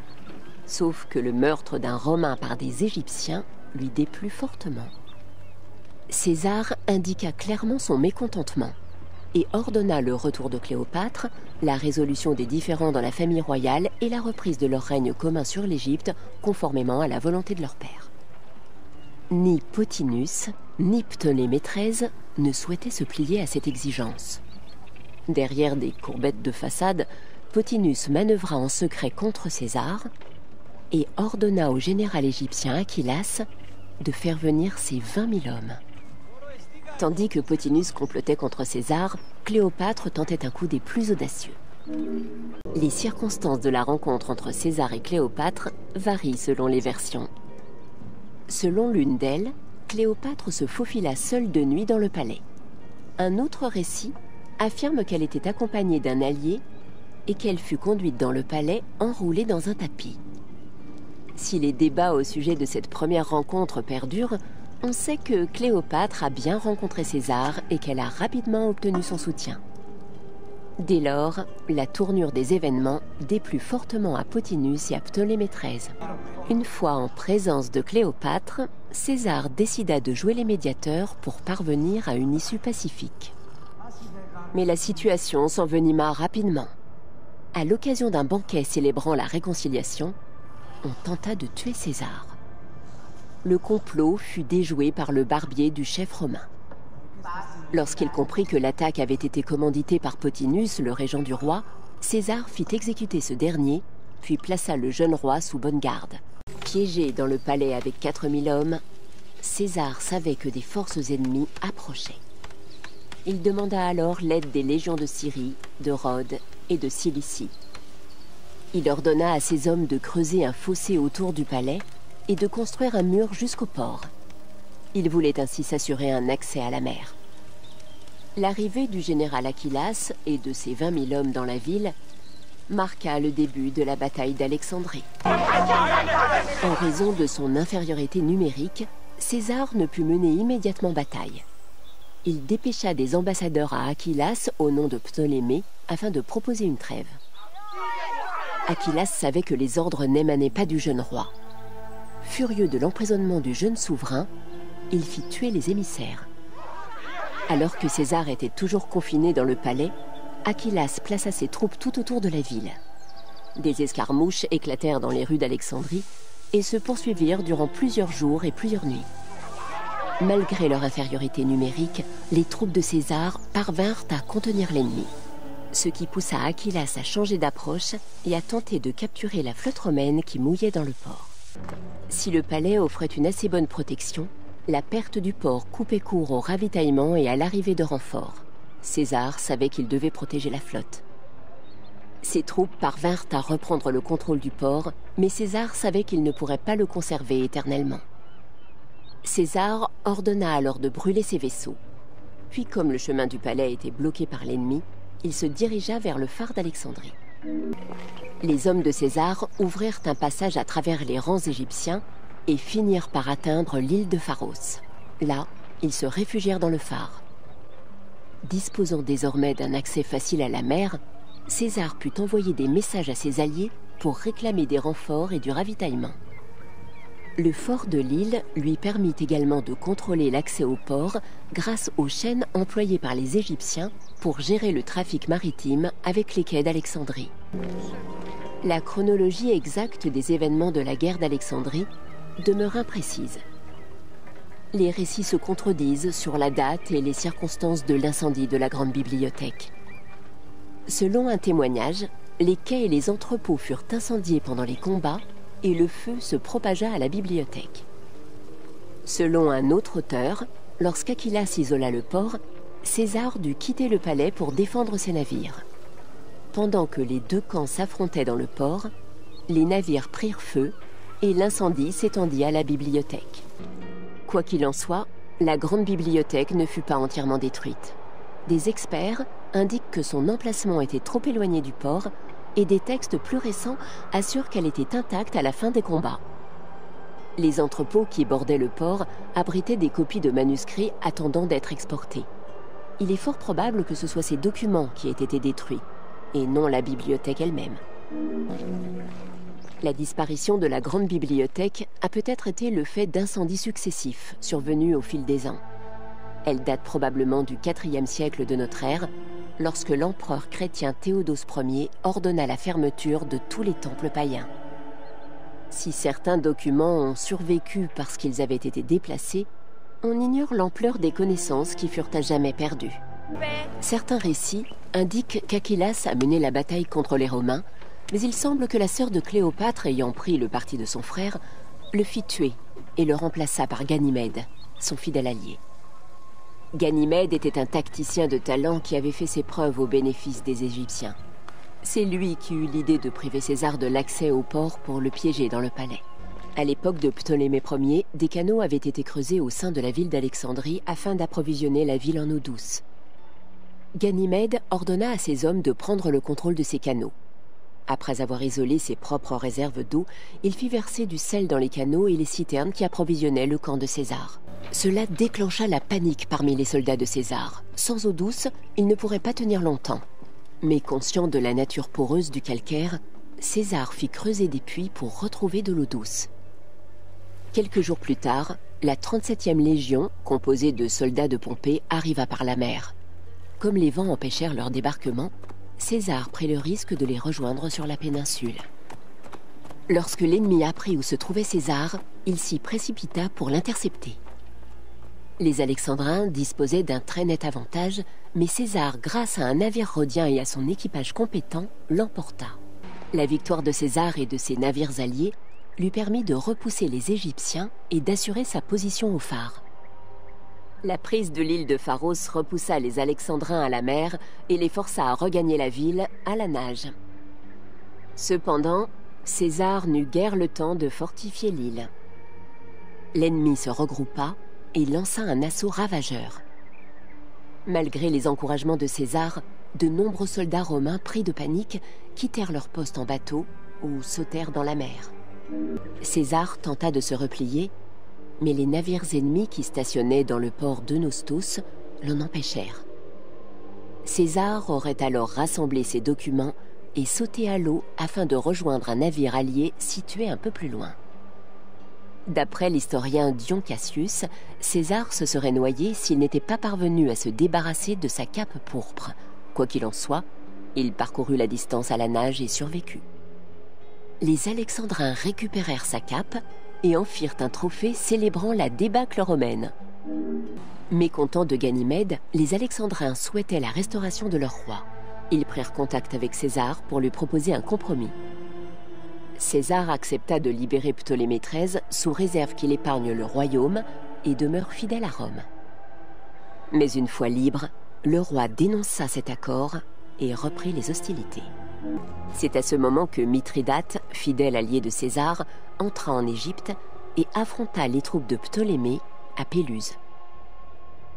Sauf que le meurtre d'un Romain par des Égyptiens lui déplut fortement. César indiqua clairement son mécontentement et ordonna le retour de Cléopâtre, la résolution des différends dans la famille royale et la reprise de leur règne commun sur l'Égypte, conformément à la volonté de leur père. Ni Pothinus, ni Ptolémée XIII ne souhaitaient se plier à cette exigence. Derrière des courbettes de façade, Pothinus manœuvra en secret contre César et ordonna au général égyptien Achillas de faire venir ses 20 000 hommes. Tandis que Pothinus complotait contre César, Cléopâtre tentait un coup des plus audacieux. Les circonstances de la rencontre entre César et Cléopâtre varient selon les versions. Selon l'une d'elles, Cléopâtre se faufila seule de nuit dans le palais. Un autre récit affirme qu'elle était accompagnée d'un allié et qu'elle fut conduite dans le palais enroulée dans un tapis. Si les débats au sujet de cette première rencontre perdurent, on sait que Cléopâtre a bien rencontré César et qu'elle a rapidement obtenu son soutien. Dès lors, la tournure des événements déplut fortement à Pothinus et à Ptolémée XIII. Une fois en présence de Cléopâtre, César décida de jouer les médiateurs pour parvenir à une issue pacifique. Mais la situation s'envenima rapidement. À l'occasion d'un banquet célébrant la réconciliation, on tenta de tuer César. Le complot fut déjoué par le barbier du chef romain. Lorsqu'il comprit que l'attaque avait été commanditée par Pothinus, le régent du roi, César fit exécuter ce dernier, puis plaça le jeune roi sous bonne garde. Piégé dans le palais avec 4000 hommes, César savait que des forces ennemies approchaient. Il demanda alors l'aide des légions de Syrie, de Rhodes et de Cilicie. Il ordonna à ses hommes de creuser un fossé autour du palais et de construire un mur jusqu'au port. Il voulait ainsi s'assurer un accès à la mer. L'arrivée du général Achillas et de ses 20 000 hommes dans la ville marqua le début de la bataille d'Alexandrie. En raison de son infériorité numérique, César ne put mener immédiatement bataille. Il dépêcha des ambassadeurs à Achillas au nom de Ptolémée afin de proposer une trêve. Achillas savait que les ordres n'émanaient pas du jeune roi. Furieux de l'emprisonnement du jeune souverain, il fit tuer les émissaires. Alors que César était toujours confiné dans le palais, Achillas plaça ses troupes tout autour de la ville. Des escarmouches éclatèrent dans les rues d'Alexandrie et se poursuivirent durant plusieurs jours et plusieurs nuits. Malgré leur infériorité numérique, les troupes de César parvinrent à contenir l'ennemi, ce qui poussa Achillas à changer d'approche et à tenter de capturer la flotte romaine qui mouillait dans le port. Si le palais offrait une assez bonne protection, la perte du port coupait court au ravitaillement et à l'arrivée de renforts. César savait qu'il devait protéger la flotte. Ses troupes parvinrent à reprendre le contrôle du port, mais César savait qu'il ne pourrait pas le conserver éternellement. César ordonna alors de brûler ses vaisseaux. Puis, comme le chemin du palais était bloqué par l'ennemi, il se dirigea vers le phare d'Alexandrie. Les hommes de César ouvrirent un passage à travers les rangs égyptiens et finirent par atteindre l'île de Pharos. Là, ils se réfugièrent dans le phare. Disposant désormais d'un accès facile à la mer, César put envoyer des messages à ses alliés pour réclamer des renforts et du ravitaillement. Le fort de l'île lui permit également de contrôler l'accès au port grâce aux chaînes employées par les Égyptiens pour gérer le trafic maritime avec les quais d'Alexandrie. La chronologie exacte des événements de la guerre d'Alexandrie demeure imprécise. Les récits se contredisent sur la date et les circonstances de l'incendie de la grande bibliothèque. Selon un témoignage, les quais et les entrepôts furent incendiés pendant les combats et le feu se propagea à la bibliothèque. Selon un autre auteur, lorsqu'Achillas isola le port, César dut quitter le palais pour défendre ses navires. Pendant que les deux camps s'affrontaient dans le port, les navires prirent feu et l'incendie s'étendit à la bibliothèque. Quoi qu'il en soit, la grande bibliothèque ne fut pas entièrement détruite. Des experts indiquent que son emplacement était trop éloigné du port et des textes plus récents assurent qu'elle était intacte à la fin des combats. Les entrepôts qui bordaient le port abritaient des copies de manuscrits attendant d'être exportés. Il est fort probable que ce soient ces documents qui aient été détruits, et non la bibliothèque elle-même. La disparition de la grande bibliothèque a peut-être été le fait d'incendies successifs survenus au fil des ans. Elle date probablement du IVe siècle de notre ère, lorsque l'empereur chrétien Théodose Ier ordonna la fermeture de tous les temples païens. Si certains documents ont survécu parce qu'ils avaient été déplacés, on ignore l'ampleur des connaissances qui furent à jamais perdues. Certains récits indiquent qu'Achillas a mené la bataille contre les Romains, mais il semble que la sœur de Cléopâtre, ayant pris le parti de son frère, le fit tuer et le remplaça par Ganymède, son fidèle allié. Ganymède était un tacticien de talent qui avait fait ses preuves au bénéfice des Égyptiens. C'est lui qui eut l'idée de priver César de l'accès au port pour le piéger dans le palais. À l'époque de Ptolémée Ier, des canaux avaient été creusés au sein de la ville d'Alexandrie afin d'approvisionner la ville en eau douce. Ganymède ordonna à ses hommes de prendre le contrôle de ces canaux. Après avoir isolé ses propres réserves d'eau, il fit verser du sel dans les canaux et les citernes qui approvisionnaient le camp de César. Cela déclencha la panique parmi les soldats de César. Sans eau douce, ils ne pourraient pas tenir longtemps. Mais conscient de la nature poreuse du calcaire, César fit creuser des puits pour retrouver de l'eau douce. Quelques jours plus tard, la 37e Légion, composée de soldats de Pompée, arriva par la mer. Comme les vents empêchèrent leur débarquement, César prit le risque de les rejoindre sur la péninsule. Lorsque l'ennemi apprit où se trouvait César, il s'y précipita pour l'intercepter. Les Alexandrins disposaient d'un très net avantage, mais César, grâce à un navire rhodien et à son équipage compétent, l'emporta. La victoire de César et de ses navires alliés lui permit de repousser les Égyptiens et d'assurer sa position au phare. La prise de l'île de Pharos repoussa les Alexandrins à la mer et les força à regagner la ville à la nage. Cependant, César n'eut guère le temps de fortifier l'île. L'ennemi se regroupa et lança un assaut ravageur. Malgré les encouragements de César, de nombreux soldats romains pris de panique quittèrent leur poste en bateau ou sautèrent dans la mer. César tenta de se replier, mais les navires ennemis qui stationnaient dans le port d'Eunostos l'en empêchèrent. César aurait alors rassemblé ses documents et sauté à l'eau afin de rejoindre un navire allié situé un peu plus loin. D'après l'historien Dion Cassius, César se serait noyé s'il n'était pas parvenu à se débarrasser de sa cape pourpre. Quoi qu'il en soit, il parcourut la distance à la nage et survécut. Les Alexandrins récupérèrent sa cape et en firent un trophée célébrant la débâcle romaine. Mécontents de Ganymède, les Alexandrins souhaitaient la restauration de leur roi. Ils prirent contact avec César pour lui proposer un compromis. César accepta de libérer Ptolémée XIII sous réserve qu'il épargne le royaume et demeure fidèle à Rome. Mais une fois libre, le roi dénonça cet accord et reprit les hostilités. C'est à ce moment que Mithridate, fidèle allié de César, entra en Égypte et affronta les troupes de Ptolémée à Péluse.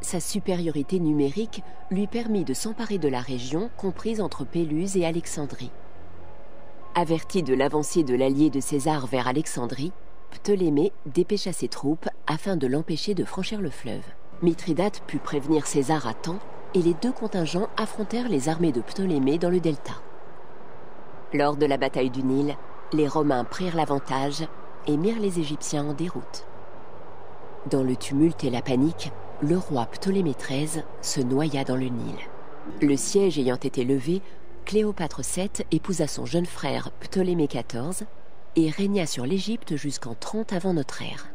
Sa supériorité numérique lui permit de s'emparer de la région comprise entre Péluse et Alexandrie. Averti de l'avancée de l'allié de César vers Alexandrie, Ptolémée dépêcha ses troupes afin de l'empêcher de franchir le fleuve. Mithridate put prévenir César à temps et les deux contingents affrontèrent les armées de Ptolémée dans le delta. Lors de la bataille du Nil, les Romains prirent l'avantage et mirent les Égyptiens en déroute. Dans le tumulte et la panique, le roi Ptolémée XIII se noya dans le Nil. Le siège ayant été levé, Cléopâtre VII épousa son jeune frère Ptolémée XIV et régna sur l'Égypte jusqu'en 30 avant notre ère.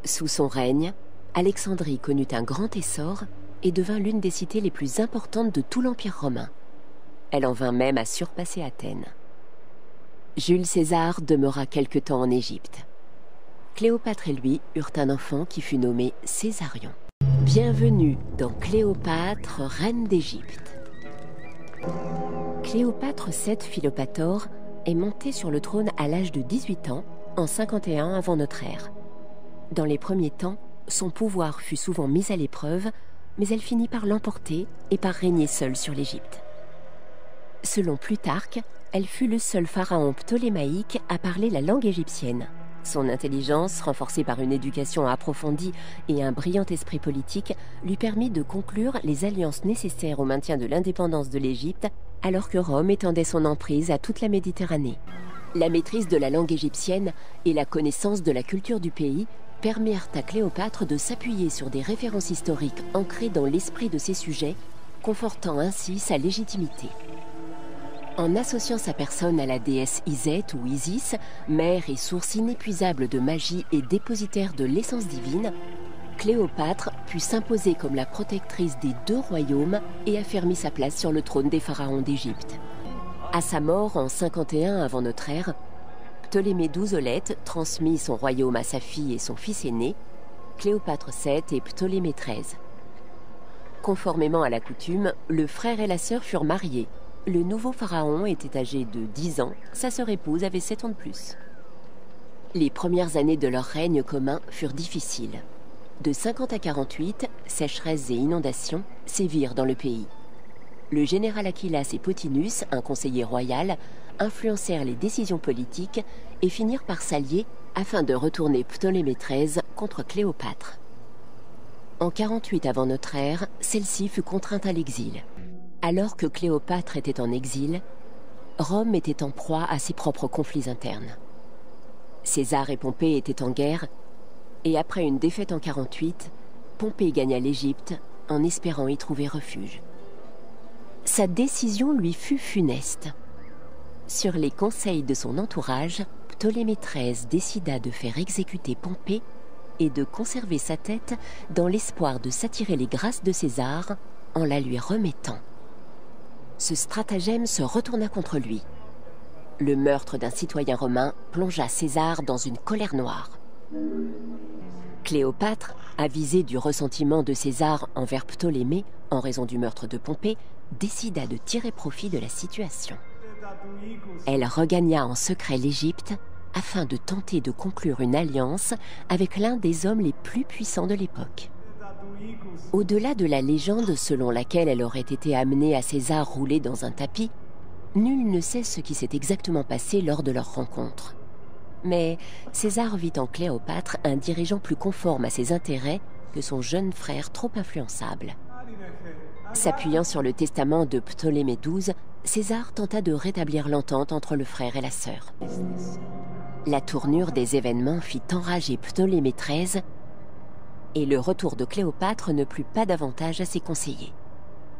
Sous son règne, Alexandrie connut un grand essor et devint l'une des cités les plus importantes de tout l'Empire romain. Elle en vint même à surpasser Athènes. Jules César demeura quelque temps en Égypte. Cléopâtre et lui eurent un enfant qui fut nommé Césarion. Bienvenue dans Cléopâtre, reine d'Égypte. Cléopâtre VII Philopator est montée sur le trône à l'âge de 18 ans, en 51 avant notre ère. Dans les premiers temps, son pouvoir fut souvent mis à l'épreuve, mais elle finit par l'emporter et par régner seule sur l'Égypte. Selon Plutarque, elle fut le seul pharaon ptolémaïque à parler la langue égyptienne. Son intelligence, renforcée par une éducation approfondie et un brillant esprit politique, lui permit de conclure les alliances nécessaires au maintien de l'indépendance de l'Égypte, alors que Rome étendait son emprise à toute la Méditerranée. La maîtrise de la langue égyptienne et la connaissance de la culture du pays permirent à Cléopâtre de s'appuyer sur des références historiques ancrées dans l'esprit de ses sujets, confortant ainsi sa légitimité. En associant sa personne à la déesse Iset ou Isis, mère et source inépuisable de magie et dépositaire de l'essence divine, Cléopâtre put s'imposer comme la protectrice des deux royaumes et affermit sa place sur le trône des pharaons d'Égypte. À sa mort en 51 avant notre ère, Ptolémée XII Olette transmit son royaume à sa fille et son fils aîné, Cléopâtre VII et Ptolémée XIII. Conformément à la coutume, le frère et la sœur furent mariés. Le nouveau pharaon était âgé de 10 ans, sa sœur épouse avait 7 ans de plus. Les premières années de leur règne commun furent difficiles. De 50 à 48, sécheresses et inondations sévirent dans le pays. Le général Achillas et Pothinus, un conseiller royal, influencèrent les décisions politiques et finirent par s'allier afin de retourner Ptolémée XIII contre Cléopâtre. En 48 avant notre ère, celle-ci fut contrainte à l'exil. Alors que Cléopâtre était en exil, Rome était en proie à ses propres conflits internes. César et Pompée étaient en guerre, et après une défaite en 48, Pompée gagna l'Égypte en espérant y trouver refuge. Sa décision lui fut funeste. Sur les conseils de son entourage, Ptolémée XIII décida de faire exécuter Pompée et de conserver sa tête dans l'espoir de s'attirer les grâces de César en la lui remettant. Ce stratagème se retourna contre lui. Le meurtre d'un citoyen romain plongea César dans une colère noire. Cléopâtre, avisée du ressentiment de César envers Ptolémée en raison du meurtre de Pompée, décida de tirer profit de la situation. Elle regagna en secret l'Égypte afin de tenter de conclure une alliance avec l'un des hommes les plus puissants de l'époque. Au-delà de la légende selon laquelle elle aurait été amenée à César roulée dans un tapis, nul ne sait ce qui s'est exactement passé lors de leur rencontre. Mais César vit en Cléopâtre un dirigeant plus conforme à ses intérêts que son jeune frère trop influençable. S'appuyant sur le testament de Ptolémée XII, César tenta de rétablir l'entente entre le frère et la sœur. La tournure des événements fit enrager Ptolémée XIII et le retour de Cléopâtre ne plut pas davantage à ses conseillers.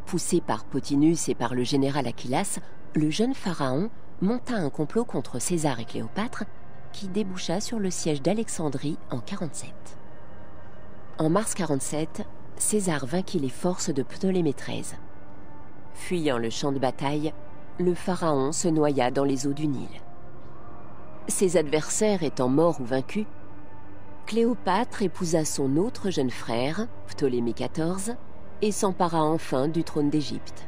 Poussé par Pothinus et par le général Achillas, le jeune pharaon monta un complot contre César et Cléopâtre qui déboucha sur le siège d'Alexandrie en 47. En mars 47, César vainquit les forces de Ptolémée XIII. Fuyant le champ de bataille, le pharaon se noya dans les eaux du Nil. Ses adversaires étant morts ou vaincus, Cléopâtre épousa son autre jeune frère, Ptolémée XIV, et s'empara enfin du trône d'Égypte.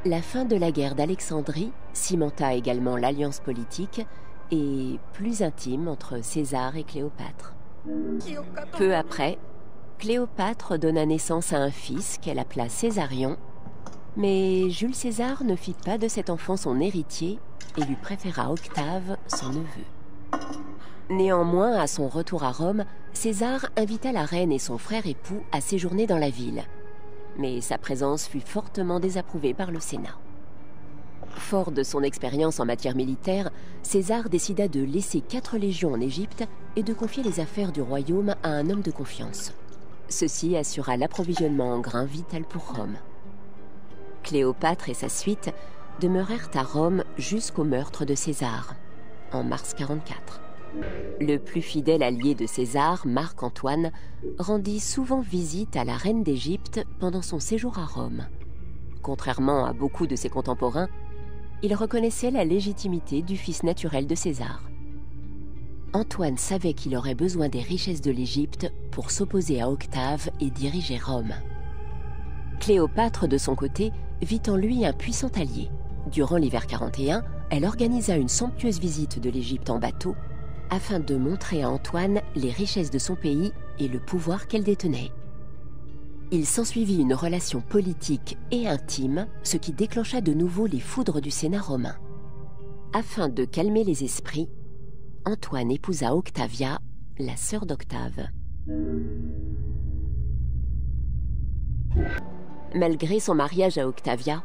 La fin de la guerre d'Alexandrie cimenta également l'alliance politique et plus intime entre César et Cléopâtre. Peu après, Cléopâtre donna naissance à un fils qu'elle appela Césarion, mais Jules César ne fit pas de cet enfant son héritier et lui préféra Octave, son neveu. Néanmoins, à son retour à Rome, César invita la reine et son frère époux à séjourner dans la ville. Mais sa présence fut fortement désapprouvée par le Sénat. Fort de son expérience en matière militaire, César décida de laisser 4 légions en Égypte et de confier les affaires du royaume à un homme de confiance. Ceci assura l'approvisionnement en grains vital pour Rome. Cléopâtre et sa suite demeurèrent à Rome jusqu'au meurtre de César, en mars 44. Le plus fidèle allié de César, Marc-Antoine, rendit souvent visite à la reine d'Égypte pendant son séjour à Rome. Contrairement à beaucoup de ses contemporains, il reconnaissait la légitimité du fils naturel de César. Antoine savait qu'il aurait besoin des richesses de l'Égypte pour s'opposer à Octave et diriger Rome. Cléopâtre, de son côté, vit en lui un puissant allié. Durant l'hiver 41, elle organisa une somptueuse visite de l'Égypte en bateau afin de montrer à Antoine les richesses de son pays et le pouvoir qu'elle détenait. Il s'ensuivit une relation politique et intime, ce qui déclencha de nouveau les foudres du Sénat romain. Afin de calmer les esprits, Antoine épousa Octavia, la sœur d'Octave. Malgré son mariage à Octavia,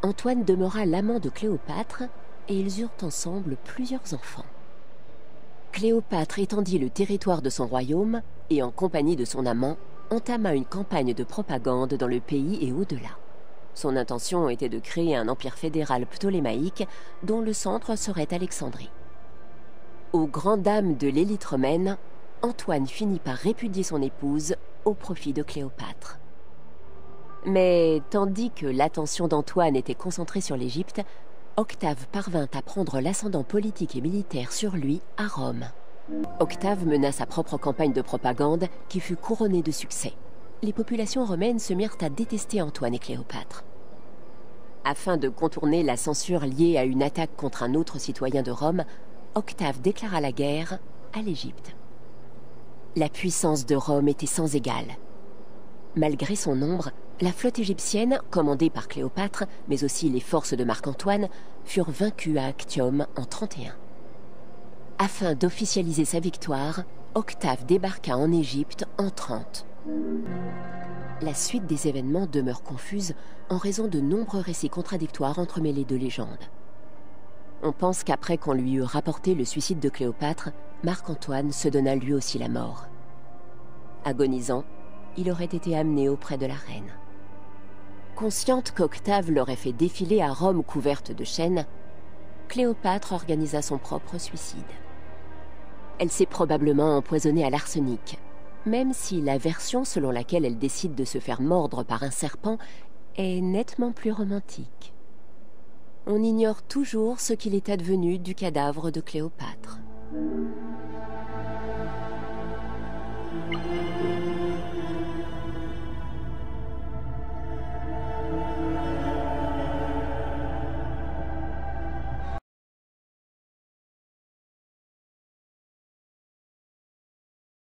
Antoine demeura l'amant de Cléopâtre et ils eurent ensemble plusieurs enfants. Cléopâtre étendit le territoire de son royaume et, en compagnie de son amant, entama une campagne de propagande dans le pays et au-delà. Son intention était de créer un empire fédéral ptolémaïque dont le centre serait Alexandrie. Aux grandes dames de l'élite romaine, Antoine finit par répudier son épouse au profit de Cléopâtre. Mais tandis que l'attention d'Antoine était concentrée sur l'Égypte, Octave parvint à prendre l'ascendant politique et militaire sur lui à Rome. Octave mena sa propre campagne de propagande qui fut couronnée de succès. Les populations romaines se mirent à détester Antoine et Cléopâtre. Afin de contourner la censure liée à une attaque contre un autre citoyen de Rome, Octave déclara la guerre à l'Égypte. La puissance de Rome était sans égal. Malgré son nombre, la flotte égyptienne, commandée par Cléopâtre, mais aussi les forces de Marc-Antoine, furent vaincues à Actium en 31. Afin d'officialiser sa victoire, Octave débarqua en Égypte en 30. La suite des événements demeure confuse en raison de nombreux récits contradictoires entremêlés de légendes. On pense qu'après qu'on lui eut rapporté le suicide de Cléopâtre, Marc-Antoine se donna lui aussi la mort. Agonisant, il aurait été amené auprès de la reine. Consciente qu'Octave l'aurait fait défiler à Rome couverte de chaînes, Cléopâtre organisa son propre suicide. Elle s'est probablement empoisonnée à l'arsenic, même si la version selon laquelle elle décide de se faire mordre par un serpent est nettement plus romantique. On ignore toujours ce qu'il est advenu du cadavre de Cléopâtre.